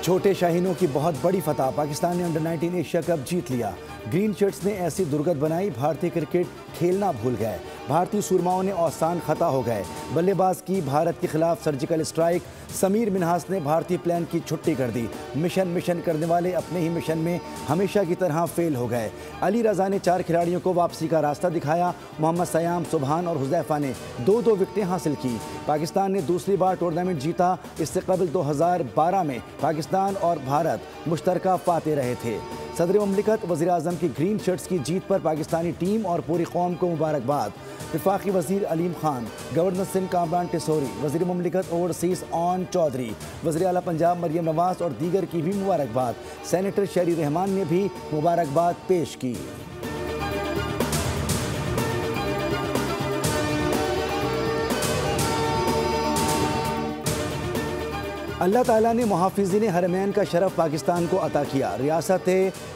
چھوٹے شاہینوں کی بہت بڑی فتح، پاکستان نے انڈر 19 ایشیا کپ جیت لیا۔ گرین شرٹس نے ایسی درگت بنائی، بھارتی کرکٹ کھیلنا بھول گئے۔ بھارتی سورماؤں نے اوسان خطا ہو گئے۔ بلے باز کی بھارت کے خلاف سرجیکل اسٹرائک، سمیر منہاس نے بھارتی پلان کی چھٹی کر دی۔ مشن کرنے والے اپنے ہی مشن میں ہمیشہ کی طرح فیل ہو گئے۔ علی رضا نے 4 کھلاڑیوں کو واپسی کا راستہ دکھایا۔ محمد سیام، سبحان اور حذیفہ نے 2 وکٹیں حاصل کی۔ پاکستان نے دوسری بار ٹورنامنٹ جیتا۔ اس سے قبل 2012 میں پاکستان اور بھارت مشترکہ فاتح رہے تھے۔ صدر مملکت وزیر اعظم کی گرین شرٹس کی جیت پر پاکستانی ٹیم اور پوری قوم کو مبارکباد۔ وفاقی وزیر علیم خان، گورنر سندھ کامران ٹیسوری، وزیر مملکت اوورسیز اون چودھری، وزیر اعلیٰ پنجاب مریم نواز اور دیگر کی بھی مبارکباد۔ سینیٹر شہری رحمان نے بھی مبارکباد پیش کی۔ اللہ تعالیٰ نے محافظین حرمین کا شرف پاکستان کو عطا کیا۔ ریاست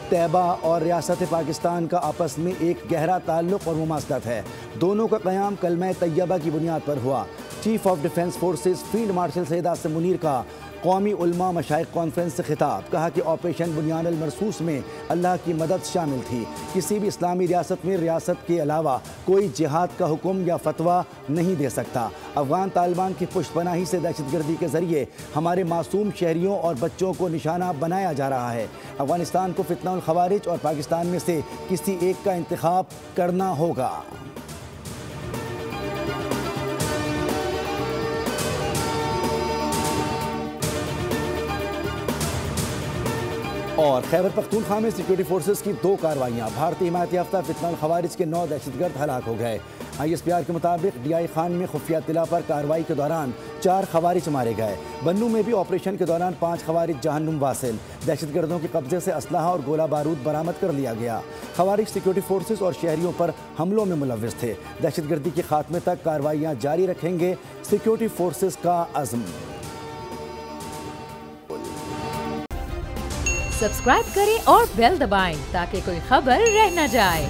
طیبہ اور ریاست پاکستان کا آپس میں ایک گہرا تعلق اور مماثلت ہے۔ دونوں کا قیام کلمہ طیبہ کی بنیاد پر ہوا۔ Chief of defence forces field marshal Syed Asim Munir کا قومی علماء مشائخ کانفرنس سے خطاب، کہا کہ آپریشن بنیان المرصوص میں اللہ کی مدد شامل تھی۔ کسی بھی اسلامی ریاست میں ریاست کے علاوہ کوئی جہاد کا حکم یا فتویٰ نہیں دے سکتا۔ افغان طالبان کی پشت پناہی سے دہشت گردی کے ذریعے ہمارے معصوم شہریوں اور بچوں کو نشانہ بنایا جا رہا ہے۔ افغانستان کو فتنہ الخوارج اور پاکستان میں سے کسی ایک کا انتخاب کرنا ہوگا۔ اور خیبر پختونخوا میں سیکورٹی فورسز کی 2 کارروائیاں، بھارتی حمایت یافتہ فتنہ الخوارج کے 9 دہشت گرد ہلاک ہو گئے۔ ISPR کے مطابق ڈی آئی خان میں خفیہ اطلاع پر کارروائی کے دوران 4 خوارج مارے گئے۔ بنوں میں بھی آپریشن کے دوران 5 خوارج جہنم واصل۔ دہشت گردوں کے قبضے سے اسلحہ اور گولہ بارود برآمد کر لیا گیا۔ خوارج سیکورٹی فورسز اور شہریوں پر حملوں میں ملوث تھے۔ دہشت گردی کے خاتمے تک کارروائیاں جاری رکھیں گے سیکورٹی فورسز کا عزم۔ سبسکرائب کریں اور بیل دبائیں تاکہ کوئی خبر رہ نہ جائے۔